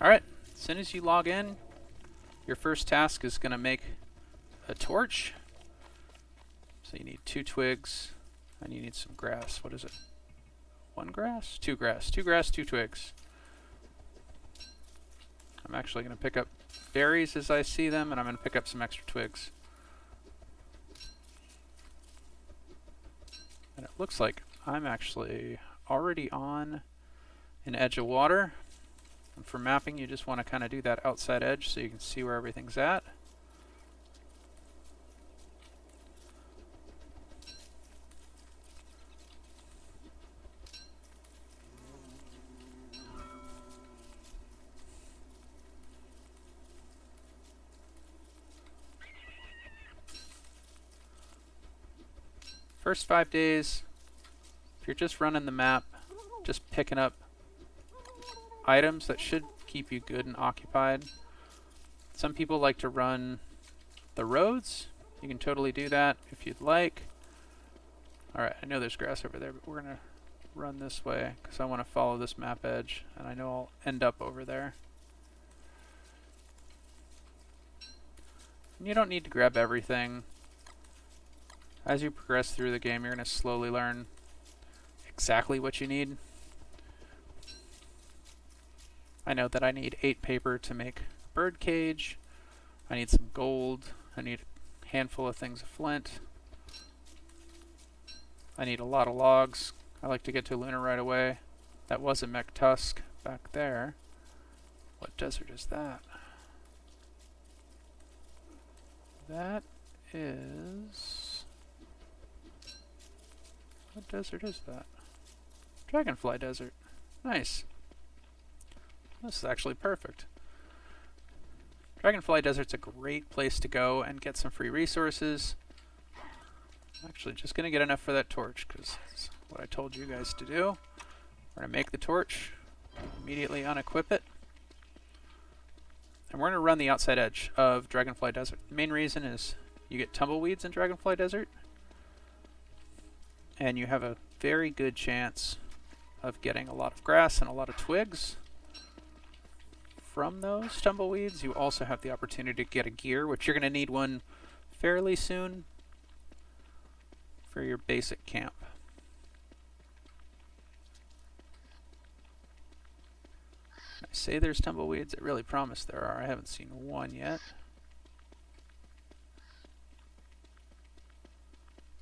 Alright, as soon as you log in, your first task is going to make a torch. So you need 2 twigs, and you need some grass. What is it? 1 grass? 2 grass. 2 grass, 2 twigs. I'm actually going to pick up berries as I see them, and I'm going to pick up some extra twigs. And it looks like I'm actually already on an edge of water. And for mapping, you just want to kind of do that outside edge so you can see where everything's at. First 5 days, if you're just running the map, just picking up items, that should keep you good and occupied. Some people like to run the roads. You can totally do that if you'd like. Alright, I know there's grass over there, but we're going to run this way because I want to follow this map edge, and I know I'll end up over there. And you don't need to grab everything. As you progress through the game, you're going to slowly learn exactly what you need. I know that I need 8 paper to make a bird cage. I need some gold. I need a handful of things of flint. I need a lot of logs. I like to get to Luna right away. That was a mech tusk back there. What desert is that? That is... What desert is that? Dragonfly Desert. Nice. This is actually perfect. Dragonfly Desert's a great place to go and get some free resources. I'm actually just going to get enough for that torch because that's what I told you guys to do. We're going to make the torch, immediately unequip it, and we're going to run the outside edge of Dragonfly Desert. The main reason is you get tumbleweeds in Dragonfly Desert, and you have a very good chance of getting a lot of grass and a lot of twigs from those tumbleweeds. You also have the opportunity to get a gear, which you're going to need one fairly soon for your basic camp. I say there's tumbleweeds. I really promise there are. I haven't seen one yet.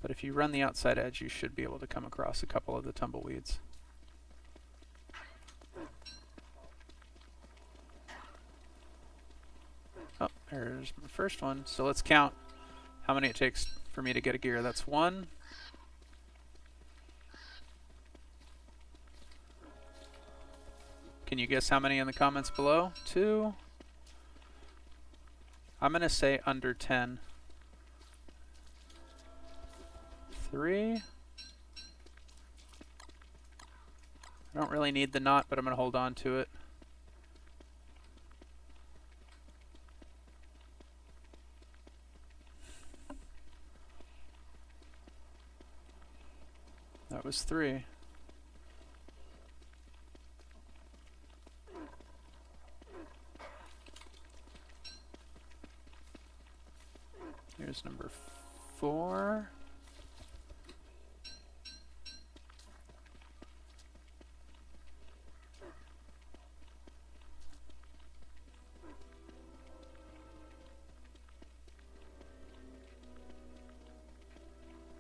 But if you run the outside edge, you should be able to come across a couple of the tumbleweeds. Oh, there's my first one. So let's count how many it takes for me to get a gear. That's 1. Can you guess how many in the comments below? 2. I'm going to say under 10. 3. I don't really need the knot, but I'm going to hold on to it. That was 3. Here's number 4.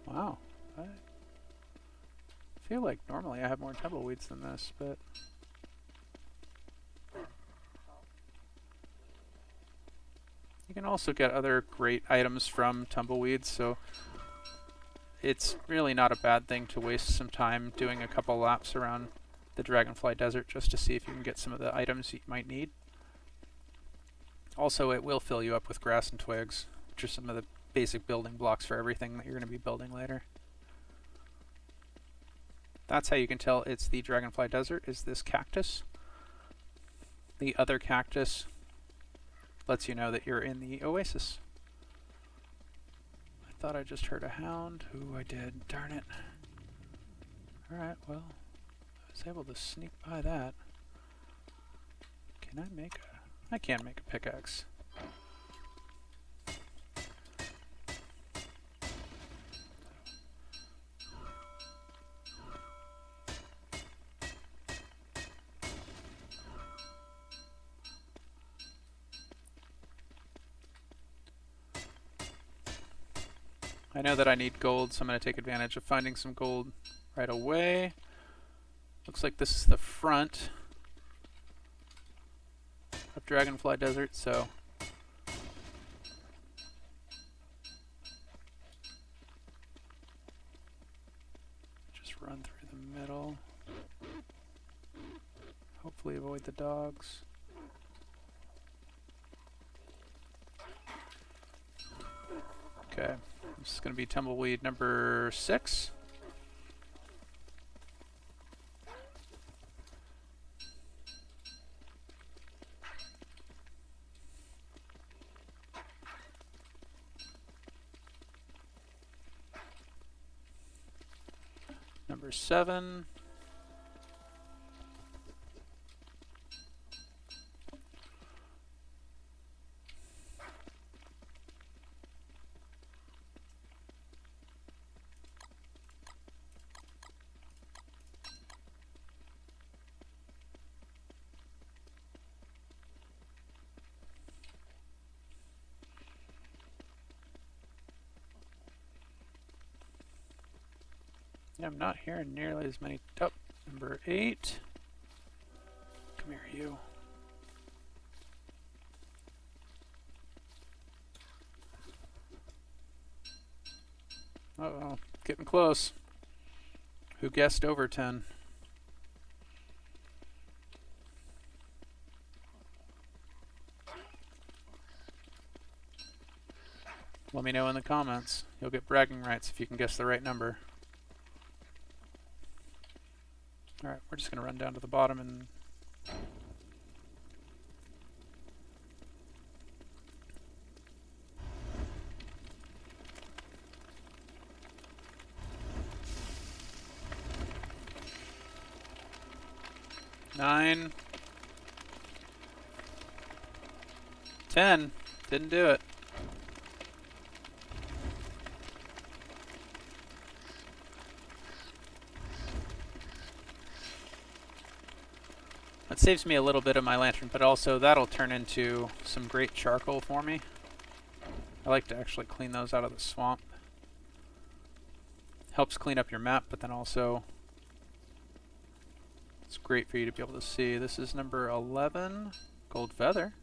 Wow. I feel like normally I have more tumbleweeds than this, but... You can also get other great items from tumbleweeds, so it's really not a bad thing to waste some time doing a couple laps around the Dragonfly Desert just to see if you can get some of the items you might need. Also, it will fill you up with grass and twigs, which are some of the basic building blocks for everything that you're going to be building later. That's how you can tell it's the Dragonfly Desert, is this cactus. The other cactus lets you know that you're in the Oasis. I thought I just heard a hound. Ooh, I did. Darn it. Alright, well, I was able to sneak by that. Can I make a... I can make a pickaxe. I know that I need gold, so I'm going to take advantage of finding some gold right away. Looks like this is the front of Dragonfly Desert, so just run through the middle. Hopefully avoid the dogs. Okay, this is going to be tumbleweed number 6. Number 7. Yeah, I'm not hearing nearly as many. Oh, number 8. Come here, you. Uh-oh, getting close. Who guessed over 10? Let me know in the comments. You'll get bragging rights if you can guess the right number. Alright, we're just going to run down to the bottom and... Nine. 10. Didn't do it. That saves me a little bit of my lantern, but also that'll turn into some great charcoal for me. I like to actually clean those out of the swamp. Helps clean up your map, but then also it's great for you to be able to see. This is number 11, gold feather.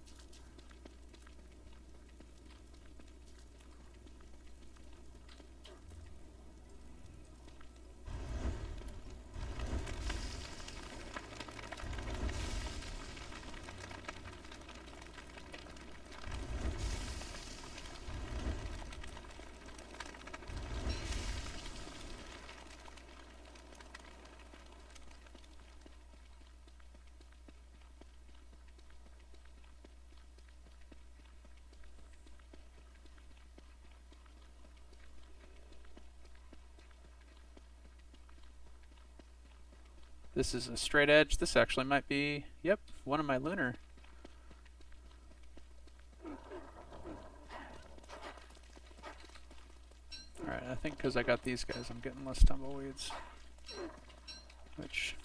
This is a straight edge. This actually might be, yep, one of my lunar. Alright, I think because I got these guys, I'm getting less tumbleweeds. Which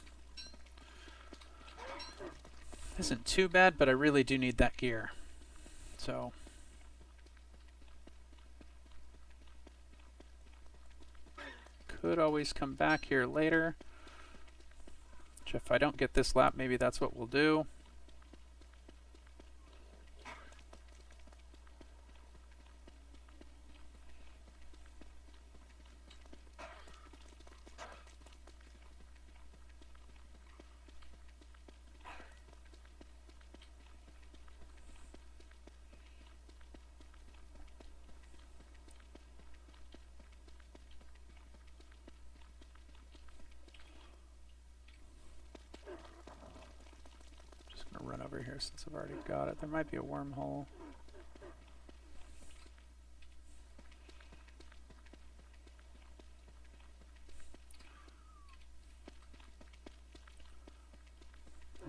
isn't too bad, but I really do need that gear. So could always come back here later. Which if I don't get this lap, maybe that's what we'll do. Run over here since I've already got it. There might be a wormhole.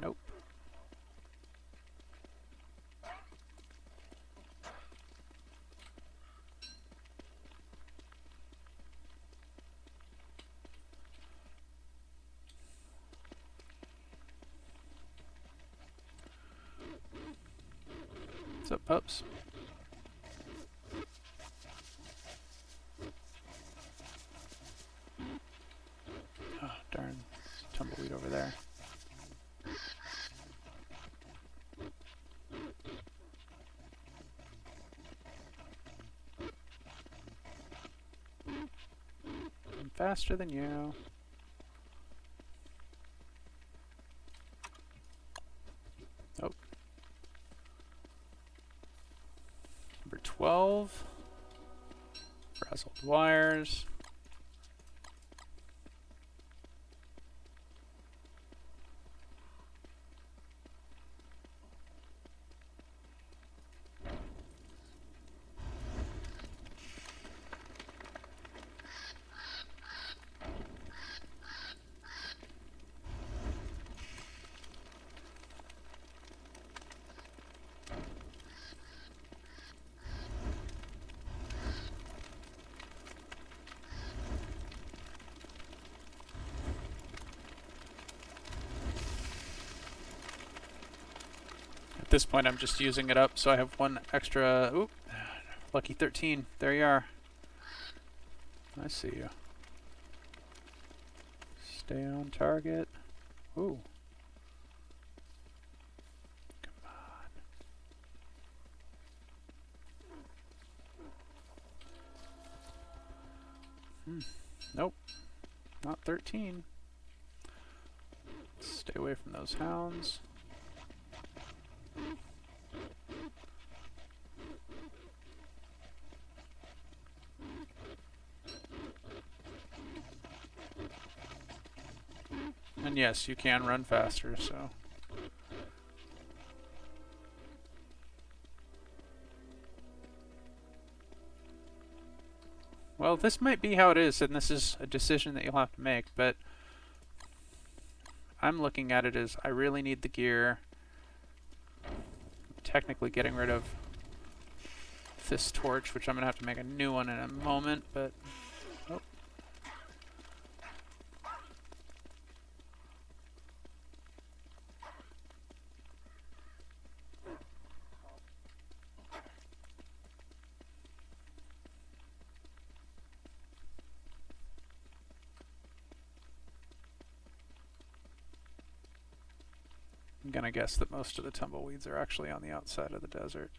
Nope. What's up, pups? Oh, darn. There's a tumbleweed over there. I'm faster than you. Oh. Number 12. Frazzled wires. At this point, I'm just using it up, so I have one extra. Oop, lucky 13. There you are. I see you. Stay on target. Ooh. Come on. Nope. Not 13. Stay away from those hounds. And yes, you can run faster, so. Well, this might be how it is, and this is a decision that you'll have to make, but I'm looking at it as I really need the gear. I'm technically getting rid of this torch, which I'm going to have to make a new one in a moment, but... Oh. I'm gonna guess that most of the tumbleweeds are actually on the outside of the desert.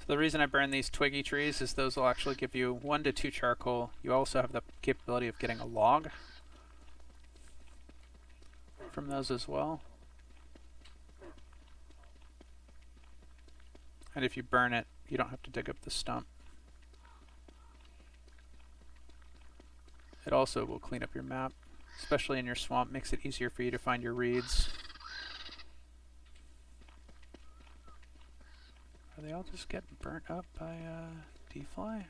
So the reason I burn these twiggy trees is those will actually give you 1 to 2 charcoal. You also have the capability of getting a log from those as well. And if you burn it, you don't have to dig up the stump. It also will clean up your map, especially in your swamp, makes it easier for you to find your reeds. Are they all just getting burnt up by D-fly?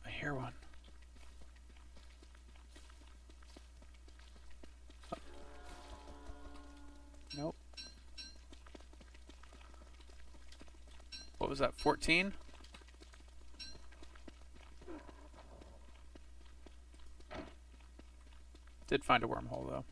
I hear one. Oh. Nope. What was that, 14? Did find a wormhole though.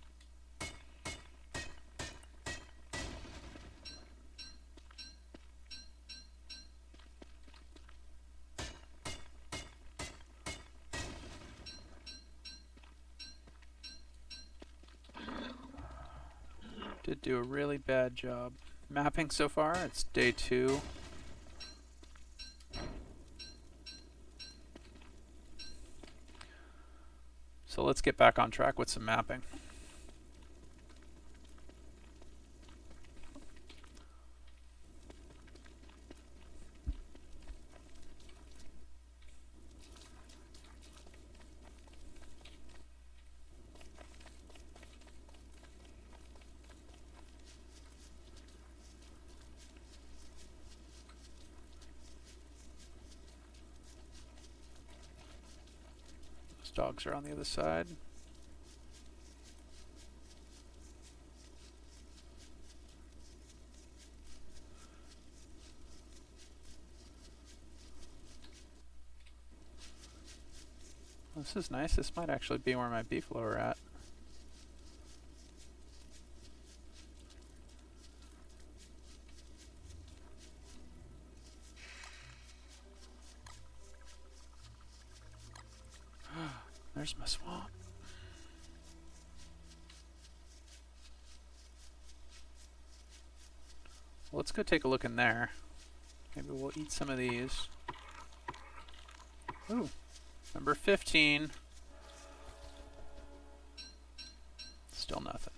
Did do a really bad job mapping so far. It's day 2. So let's get back on track with some mapping. Those dogs are on the other side. This is nice. This might actually be where my beefalo are at. There's my swamp. Well, let's go take a look in there. Maybe we'll eat some of these. Ooh, number 15. Still nothing.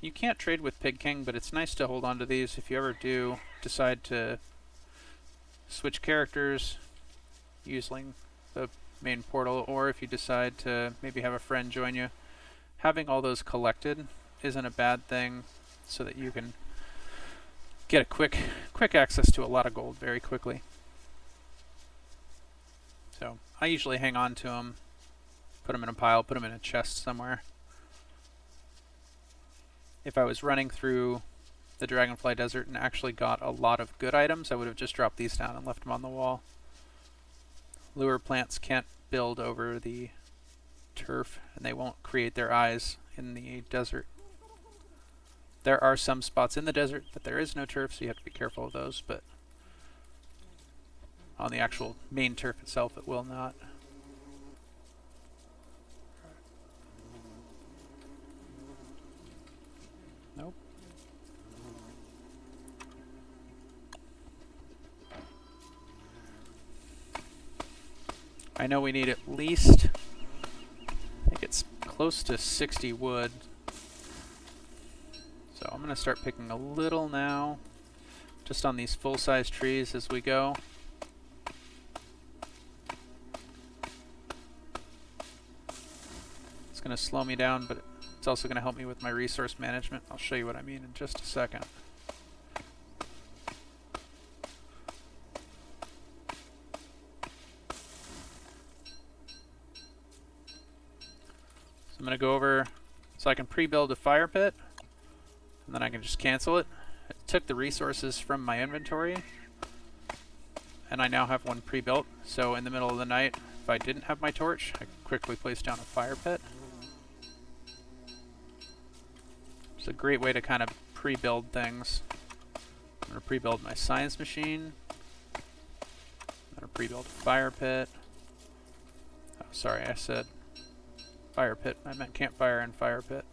You can't trade with Pig King, but it's nice to hold on to these if you ever do decide to switch characters using the main portal, or if you decide to maybe have a friend join you. Having all those collected isn't a bad thing, so that you can get a quick access to a lot of gold very quickly. So I usually hang on to them, put them in a pile, put them in a chest somewhere. If I was running through the Dragonfly Desert and actually got a lot of good items, I would have just dropped these down and left them on the wall. Lure plants can't build over the turf, and they won't create their eyes in the desert. There are some spots in the desert that there is no turf, so you have to be careful of those, but on the actual main turf itself it will not. Nope. I know we need at least, I think it's close to 60 wood. So I'm going to start picking a little now, just on these full-size trees as we go. It's going to slow me down, but it's also going to help me with my resource management. I'll show you what I mean in just a second. So I'm going to go over so I can pre-build a fire pit, and then I can just cancel it. It took the resources from my inventory, and I now have one pre-built. So in the middle of the night, if I didn't have my torch, I could quickly place down a fire pit. It's a great way to kind of pre-build things. I'm going to pre-build my science machine. I'm going to pre-build a fire pit. Oh, sorry, I said fire pit. I meant campfire and fire pit.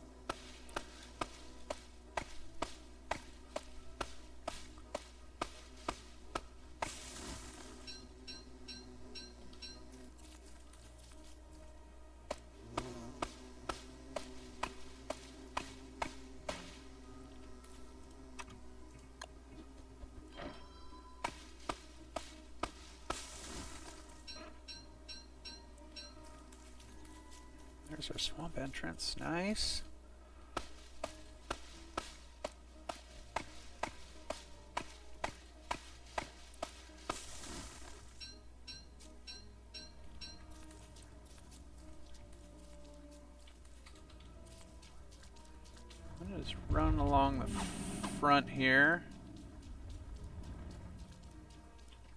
There's our swamp entrance. Nice. I'm going to just run along the front here.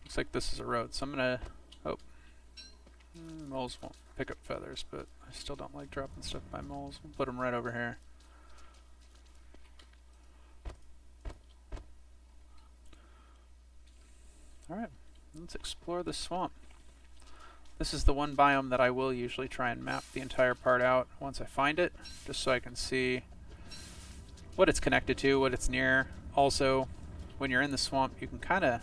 Looks like this is a road, so I'm going to... Oh. Moles won't pick up feathers, but I still don't like dropping stuff by moles. We'll put them right over here. Alright, let's explore the swamp. This is the one biome that I will usually try and map the entire part out once I find it, just so I can see what it's connected to, what it's near. Also, when you're in the swamp, you can kind of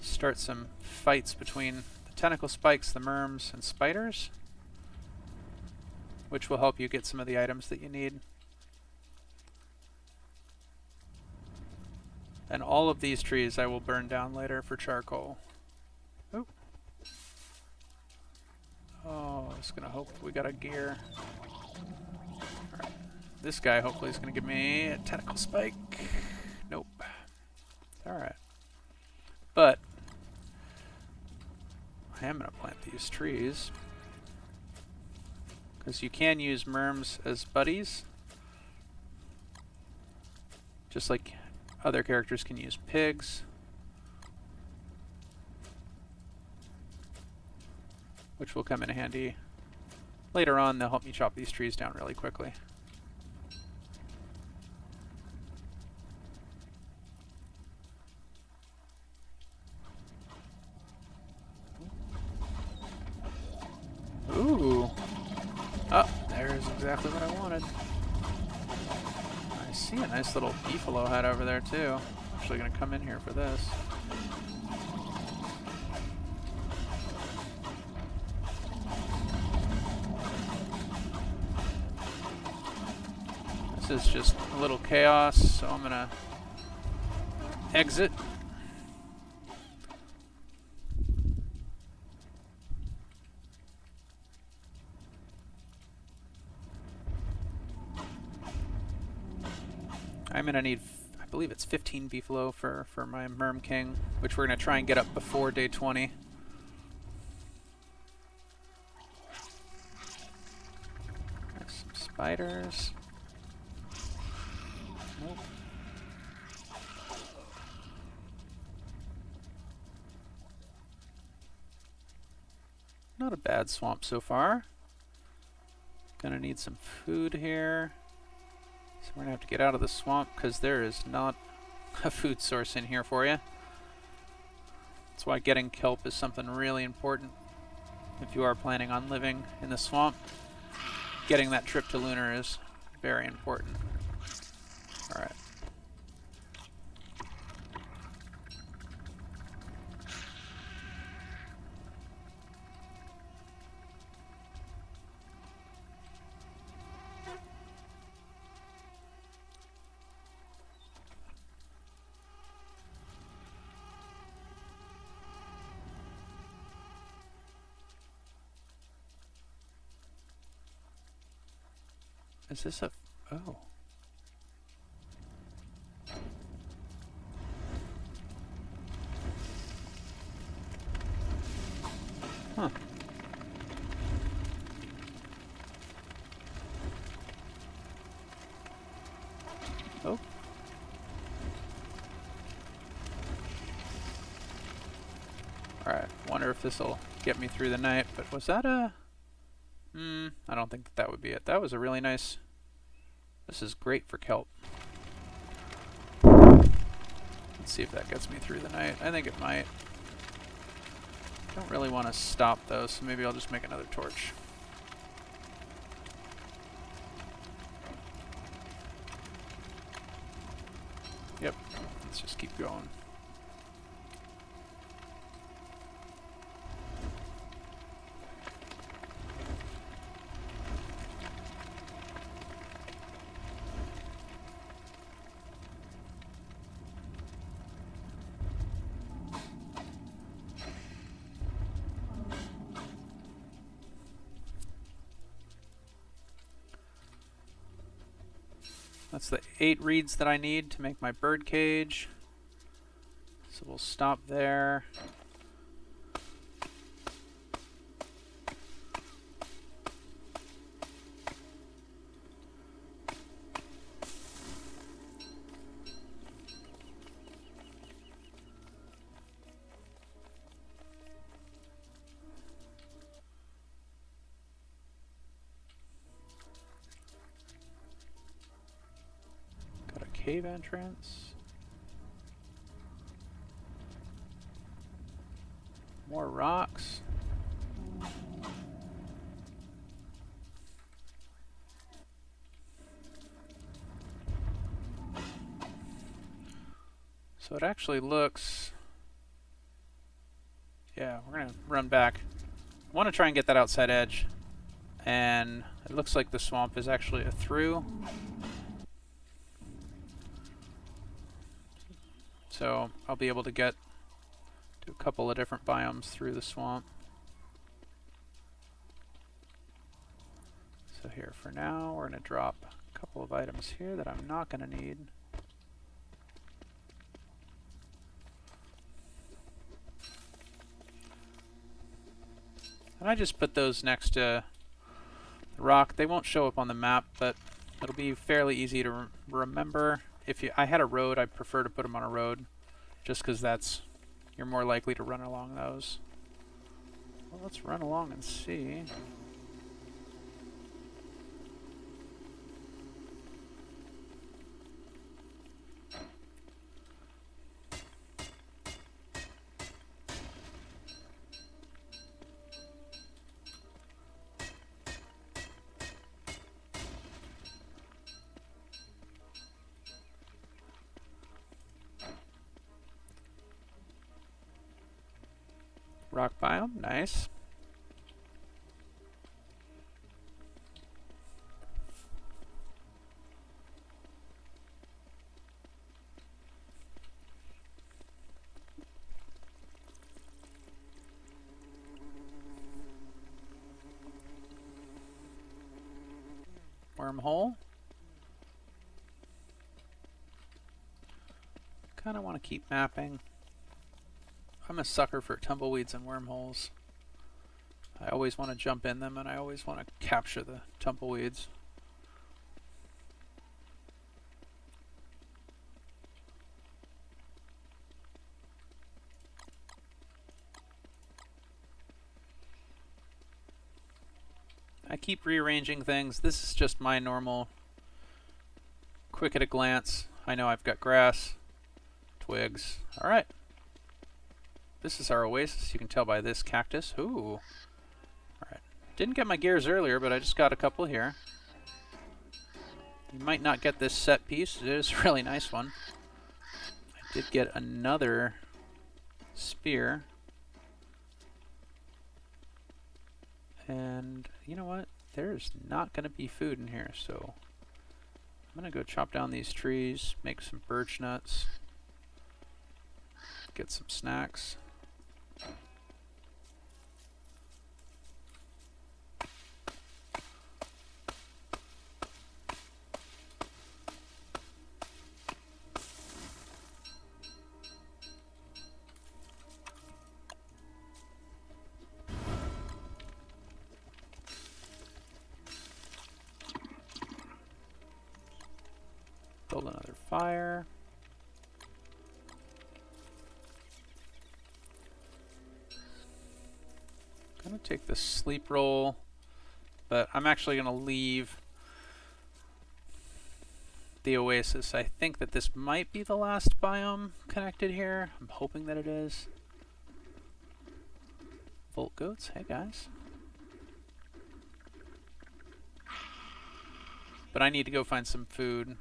start some fights between the tentacle spikes, the merms, and spiders, which will help you get some of the items that you need. And all of these trees I will burn down later for charcoal. Oh, I was gonna hope we got a gear. Alright. This guy hopefully is gonna give me a tentacle spike. Nope. Alright. But I am gonna plant these trees, because you can use merms as buddies, just like other characters can use pigs, which will come in handy later on. They'll help me chop these trees down really quickly. Ooh. Oh, there's exactly what I wanted. I see a nice little beefalo head over there too. I'm actually going to come in here for this. This is just a little chaos, so I'm going to exit. I'm going to need, I believe it's 15 beefalo for my Merm King, which we're going to try and get up before day 20. There's some spiders. Nope. Not a bad swamp so far. Gonna need some food here. So we're gonna have to get out of the swamp because there is not a food source in here for you. That's why getting kelp is something really important if you are planning on living in the swamp. Getting that trip to Lunar is very important. Alright. Is this a... oh. Huh. Oh. Alright, wonder if this'll get me through the night, but was that a... I don't think that would be it. That was a really nice... This is great for kelp. Let's see if that gets me through the night. I think it might. Don't really want to stop though, so maybe I'll just make another torch. Yep, let's just keep going. That's the 8 reeds that I need to make my bird cage. So we'll stop there. Cave entrance. More rocks. So it actually looks... Yeah, we're going to run back. I want to try and get that outside edge. And it looks like the swamp is actually a through. So I'll be able to get to a couple of different biomes through the swamp. So here for now, we're going to drop a couple of items here that I'm not going to need. And I just put those next to the rock. They won't show up on the map, but it'll be fairly easy to remember. If I had a road, I'd prefer to put them on a road, just because you're more likely to run along those. Well, let's run along and see. Rock biome, nice. Wormhole. Kind of want to keep mapping. I'm a sucker for tumbleweeds and wormholes. I always want to jump in them, and I always want to capture the tumbleweeds. I keep rearranging things. This is just my normal quick at a glance. I know I've got grass, twigs. Alright. This is our oasis. You can tell by this cactus. Ooh. Alright. Didn't get my gears earlier, but I just got a couple here. You might not get this set piece. It is a really nice one. I did get another spear. And you know what? There's not going to be food in here, so I'm going to go chop down these trees, make some birch nuts, get some snacks. Build another fire. I'm gonna take the sleep roll, but I'm actually gonna leave the oasis. I think that this might be the last biome connected here. I'm hoping that it is. Volt goats, hey guys. But I need to go find some food.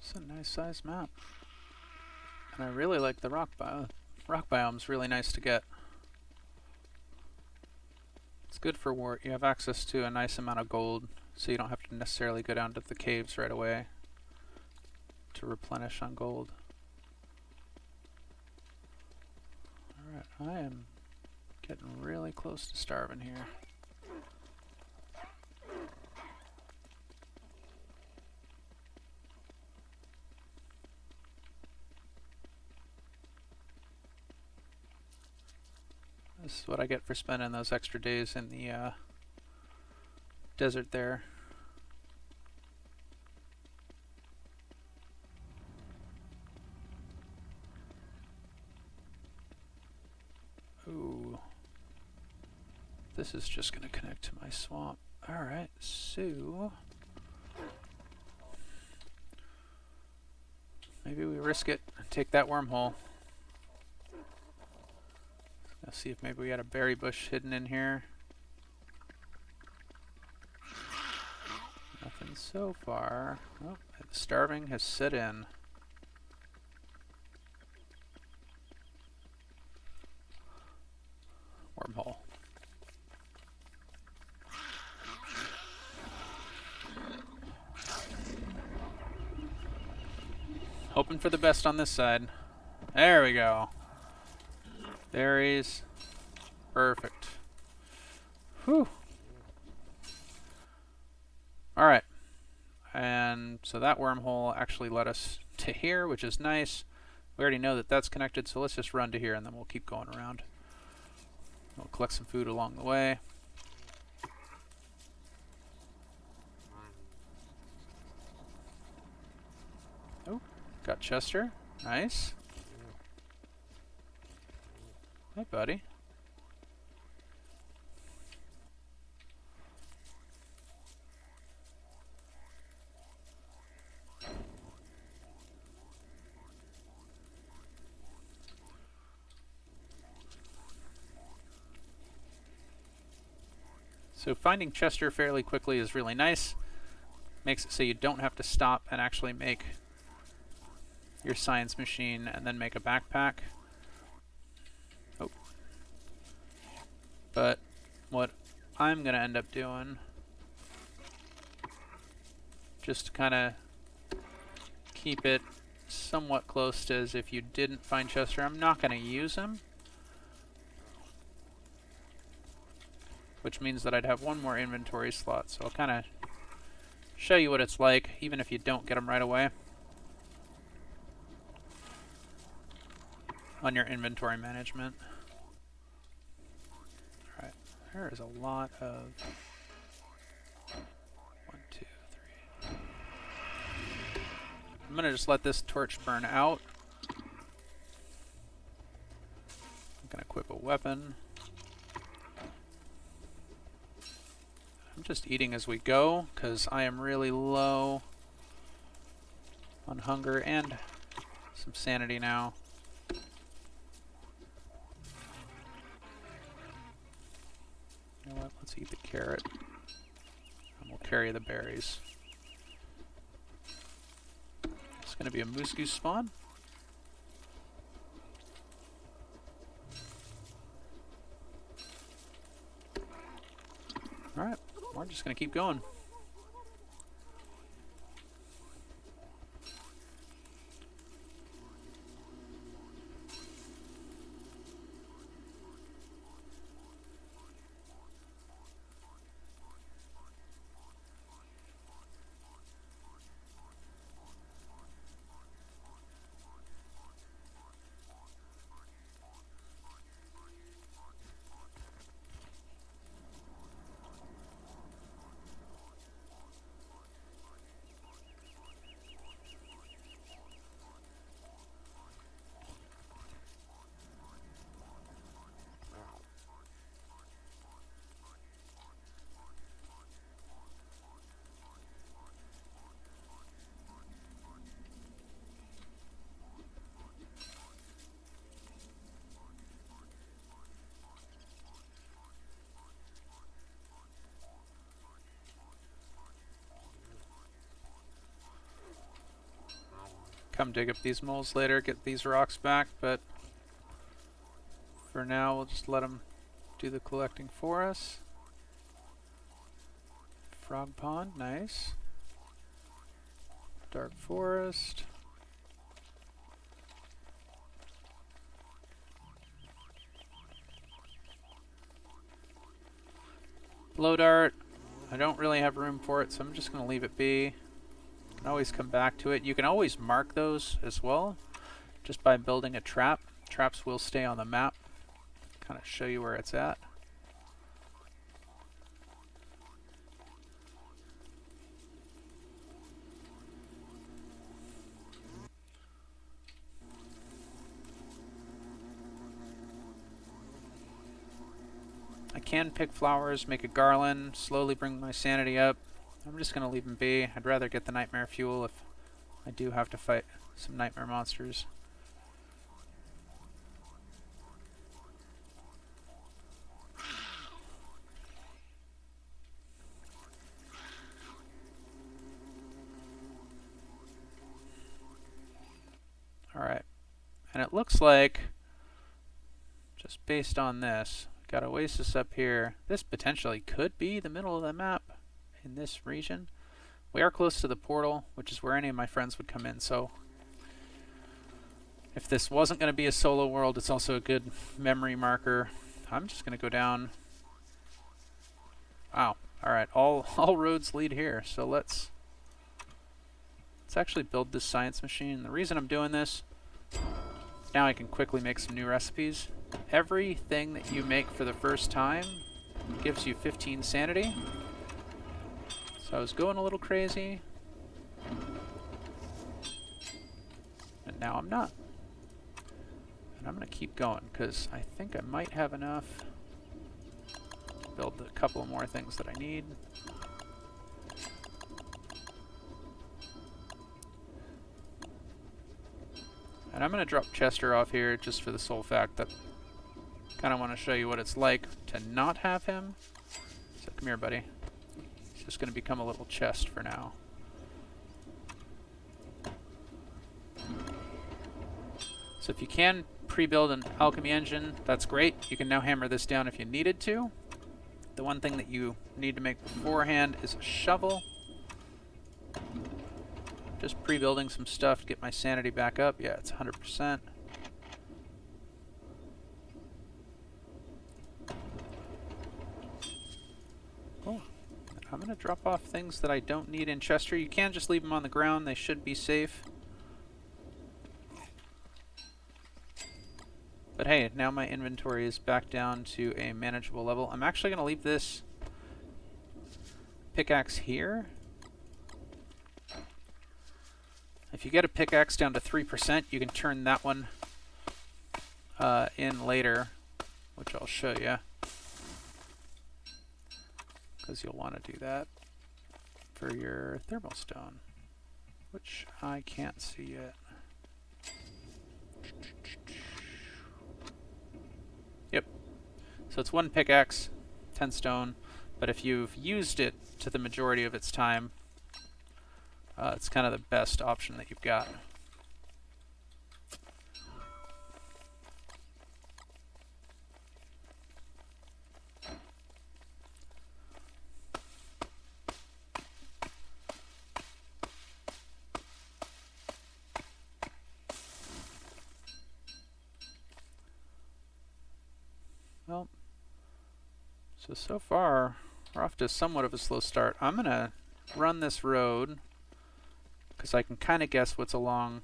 It's a nice sized map. And I really like the rock biome. Rock biome's really nice to get. It's good for Wurt. You have access to a nice amount of gold, so you don't have to necessarily go down to the caves right away to replenish on gold. Alright, I am getting really close to starving here. This is what I get for spending those extra days in the desert there. Ooh. This is just going to connect to my swamp. Alright, so maybe we risk it and take that wormhole. Let's see if maybe we got a berry bush hidden in here. Nothing so far. Oh, the starving has set in. Wormhole. Hoping for the best on this side. There we go. Berries. Perfect. Whew. Alright. And so that wormhole actually led us to here, which is nice. We already know that that's connected, so let's just run to here and then we'll keep going around. We'll collect some food along the way. Oh, got Chester. Nice. Hey, buddy. So finding Chester fairly quickly is really nice. Makes it so you don't have to stop and actually make your science machine and then make a backpack. Oh. But what I'm going to end up doing, just to kind of keep it somewhat close to as if you didn't find Chester, I'm not going to use him. Which means that I'd have one more inventory slot, so I'll kind of show you what it's like, even if you don't get them right away on your inventory management. Alright, there is a lot of 1, 2, 3. I'm gonna just let this torch burn out. I'm gonna equip a weapon. I'm just eating as we go, because I am really low on hunger and some sanity now. You know what, let's eat the carrot, and we'll carry the berries. It's going to be a moose goose spawn. Alright. We're just going to keep going. Come dig up these moles later, get these rocks back, but for now we'll just let them do the collecting for us. Frog pond, nice. Dark forest. Blow dart. I don't really have room for it, so I'm just going to leave it be. Can always come back to it. You can always mark those as well, just by building a trap. Traps will stay on the map, kind of show you where it's at. I can pick flowers, make a garland, slowly bring my sanity up. I'm just going to leave them be. I'd rather get the nightmare fuel if I do have to fight some nightmare monsters. Alright, and it looks like, just based on this, got Oasis up here. This potentially could be the middle of the map in this region. We are close to the portal, which is where any of my friends would come in, so if this wasn't going to be a solo world, it's also a good memory marker. I'm just going to go down. Wow, alright, all roads lead here, so let's actually build this science machine. The reason I'm doing this, now I can quickly make some new recipes. Everything that you make for the first time gives you 15 sanity. So I was going a little crazy, and now I'm not. And I'm going to keep going because I think I might have enough to build a couple more things that I need. And I'm going to drop Chester off here just for the sole fact that I kind of want to show you what it's like to not have him. So come here, buddy. He's just going to become a little chest for now. So if you can pre-build an alchemy engine, that's great. You can now hammer this down if you needed to. The one thing that you need to make beforehand is a shovel. Just pre-building some stuff to get my sanity back up. Yeah, it's 100%. Cool. I'm going to drop off things that I don't need in Chester. You can just leave them on the ground. They should be safe. But hey, now my inventory is back down to a manageable level. I'm actually going to leave this pickaxe here. If you get a pickaxe down to 3%, you can turn that one in later, which I'll show you, because you'll want to do that for your thermal stone, which I can't see yet. Yep. So it's 1 pickaxe, 10 stone, but if you've used it to the majority of its time, it's kind of the best option that you've got. Well, so far, we're off to somewhat of a slow start. I'm going to run this road because I can kind of guess what's along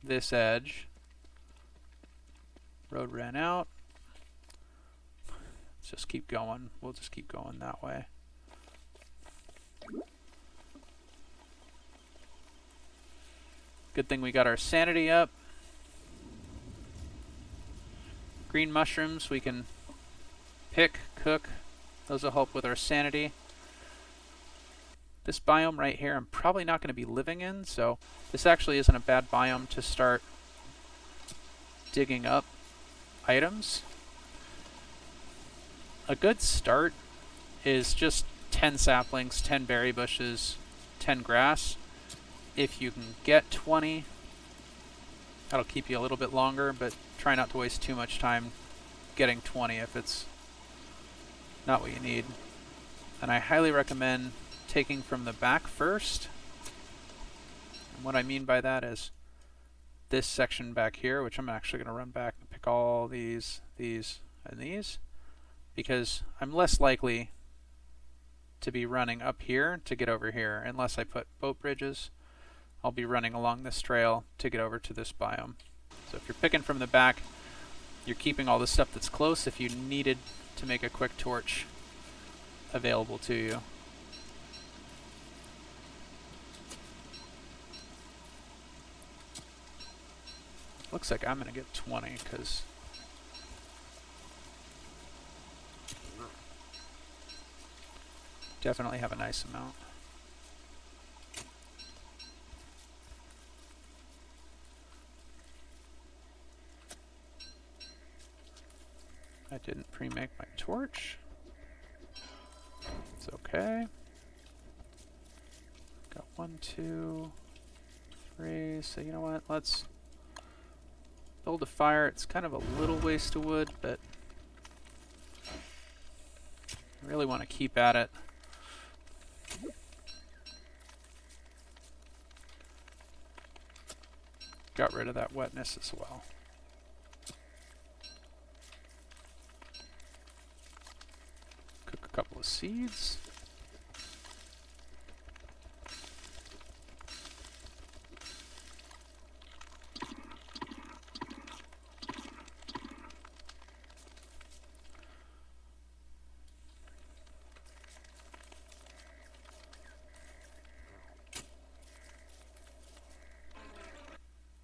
this edge. Road ran out. Let's just keep going. We'll just keep going that way. Good thing we got our sanity up. Green mushrooms we can pick, cook. Those will help with our sanity. This biome right here I'm probably not going to be living in, so this actually isn't a bad biome to start digging up items. A good start is just 10 saplings, 10 berry bushes, 10 grass. If you can get 20, that'll keep you a little bit longer, but try not to waste too much time getting 20 if it's not what you need. And I highly recommend taking from the back first. And what I mean by that is this section back here, which I'm actually going to run back and pick all these, and these, because I'm less likely to be running up here to get over here unless I put boat bridges. I'll be running along this trail to get over to this biome. So if you're picking from the back, you're keeping all the stuff that's close if you needed to make a quick torch available to you. Looks like I'm gonna get 20 because definitely have a nice amount. I didn't pre-make my torch. It's okay. Got 1, 2, 3. So you know what? Let's build a fire. It's kind of a little waste of wood, but I really want to keep at it. Got rid of that wetness as well. Cook a couple of seeds.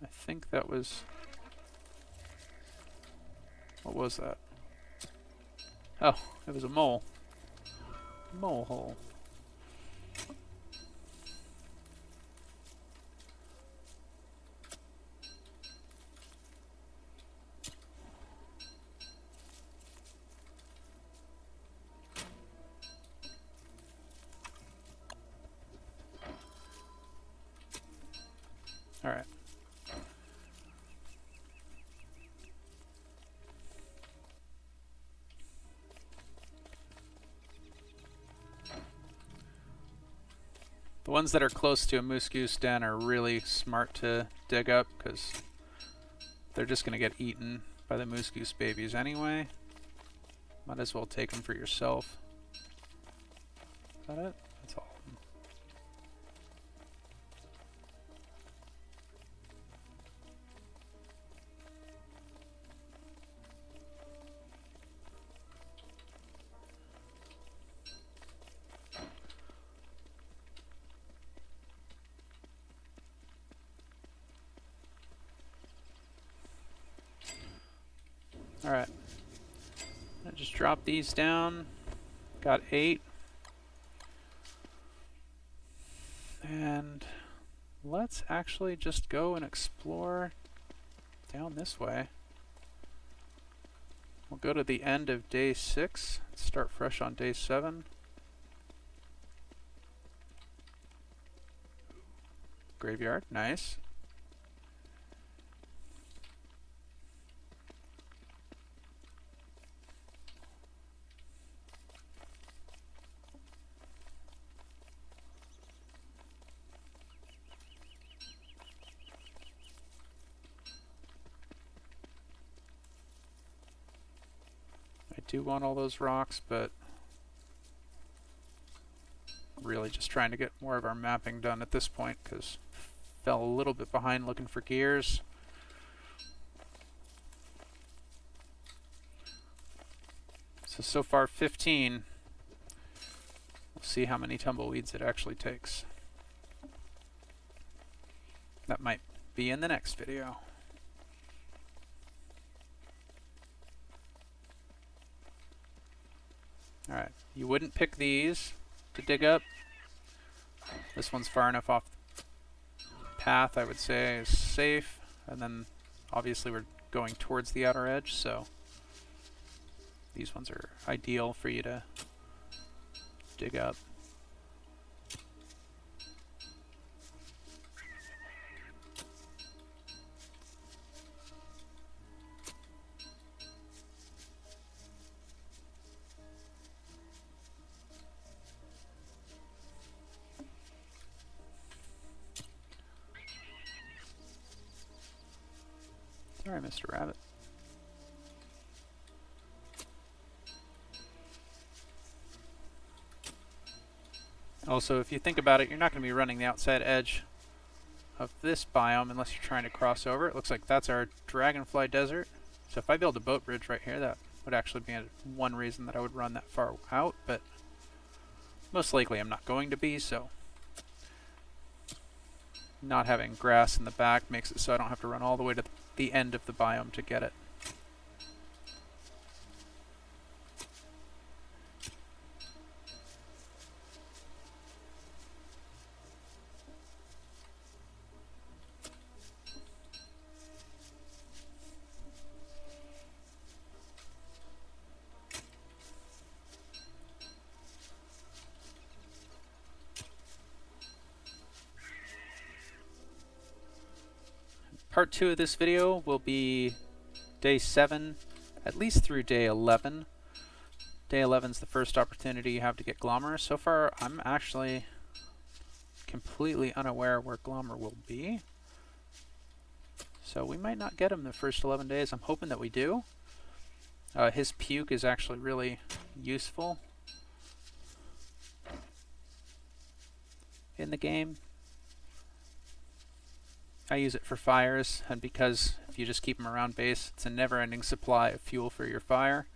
I think that was... What was that? Oh, it was a mole. Mole hole. All right. The ones that are close to a moose goose den are really smart to dig up because they're just going to get eaten by the moose goose babies anyway. Might as well take them for yourself. Is that it? That's all of them. Alright, I just drop these down. Got 8. And let's actually just go and explore down this way. We'll go to the end of day 6, start fresh on day 7. Graveyard, nice. I do want all those rocks, but really just trying to get more of our mapping done at this point because fell a little bit behind looking for gears. So far 15. We'll see how many tumbleweeds it actually takes. That might be in the next video. Alright, you wouldn't pick these to dig up. This one's far enough off the path, I would say, is safe. And then obviously we're going towards the outer edge, so these ones are ideal for you to dig up. Sorry, Mr. Rabbit. Also, if you think about it, you're not going to be running the outside edge of this biome unless you're trying to cross over. It looks like that's our Dragonfly Desert. So if I build a boat bridge right here, that would actually be one reason that I would run that far out, but most likely I'm not going to be, so not having grass in the back makes it so I don't have to run all the way to the end of the biome to get it. Part 2 of this video will be day 7, at least through day 11. Day 11 is the first opportunity you have to get Glommer. So far, I'm actually completely unaware where Glommer will be. So we might not get him the first 11 days. I'm hoping that we do. His puke is actually really useful in the game. I use it for fires, and because if you just keep them around base, it's a never-ending supply of fuel for your fire.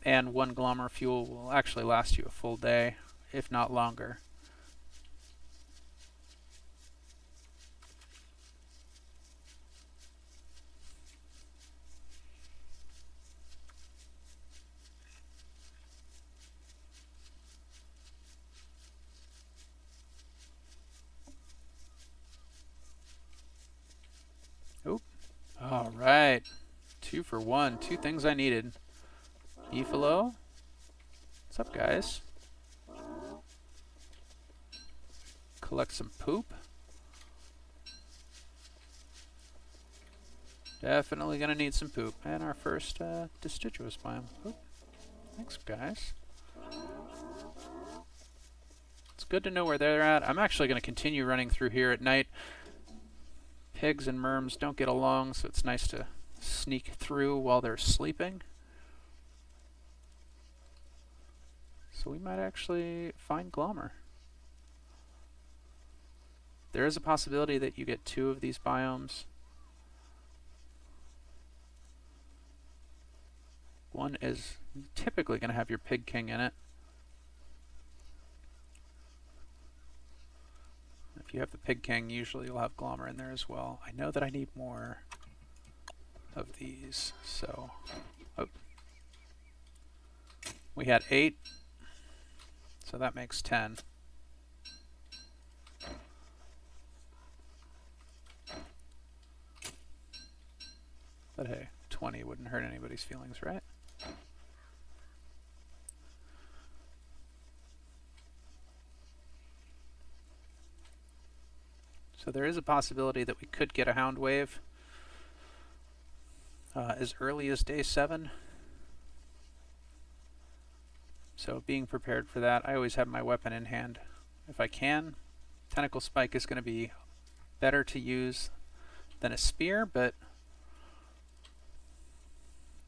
And one Glommer fuel will actually last you a full day, if not longer. Alright, 2 for 1, 2 things I needed. Beefalo, what's up guys? Collect some poop. Definitely gonna need some poop. And our first deciduous biome. Oh, thanks guys. It's good to know where they're at. I'm actually gonna continue running through here at night. Pigs and merms don't get along, so it's nice to sneak through while they're sleeping. So we might actually find Glommer. There is a possibility that you get 2 of these biomes. One is typically going to have your pig king in it. If you have the pig king, usually you'll have Glommer in there as well. I know that I need more of these, so... Oh. We had 8, so that makes 10. But hey, 20 wouldn't hurt anybody's feelings, right? So there is a possibility that we could get a Hound Wave as early as day 7. So being prepared for that, I always have my weapon in hand if I can. Tentacle Spike is going to be better to use than a spear, but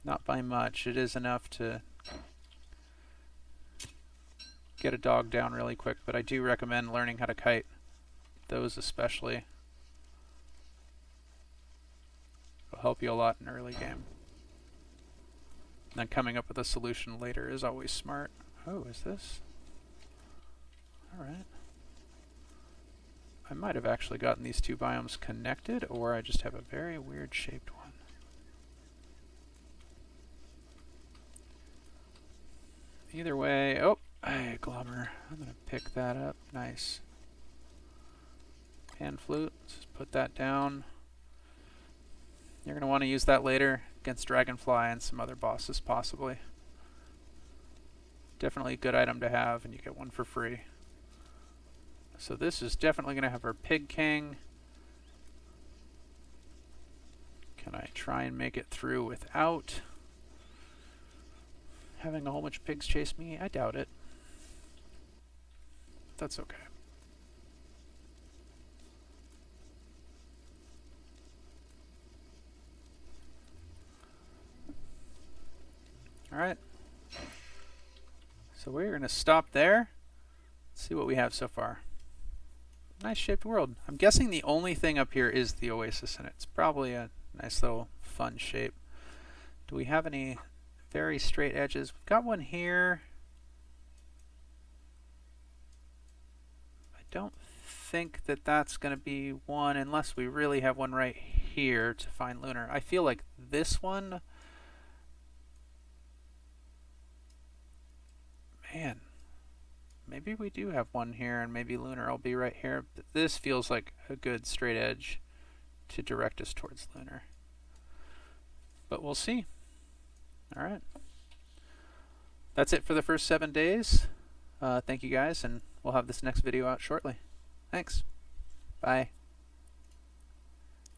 not by much. It is enough to get a dog down really quick, but I do recommend learning how to kite. Those especially will help you a lot in early game. And then coming up with a solution later is always smart. Oh, is this? Alright. I might have actually gotten these 2 biomes connected, or I just have a very weird shaped one. Either way, oh, hey, Glommer. I'm going to pick that up. Nice. Pan flute, let's just put that down. You're going to want to use that later against Dragonfly and some other bosses possibly. Definitely a good item to have, and you get one for free. So this is definitely going to have our Pig King. Can I try and make it through without having a whole bunch of pigs chase me? I doubt it. That's okay. Alright. So we're going to stop there. Let's see what we have so far. Nice shaped world. I'm guessing the only thing up here is the Oasis in it. It's probably a nice little fun shape. Do we have any very straight edges? We've got one here. I don't think that that's going to be one unless we really have one right here to find lunar. I feel like this one, man, maybe we do have one here and maybe lunar will be right here. But this feels like a good straight edge to direct us towards lunar. But we'll see. All right. That's it for the first 7 days. Thank you guys, and we'll have this next video out shortly. Thanks. Bye.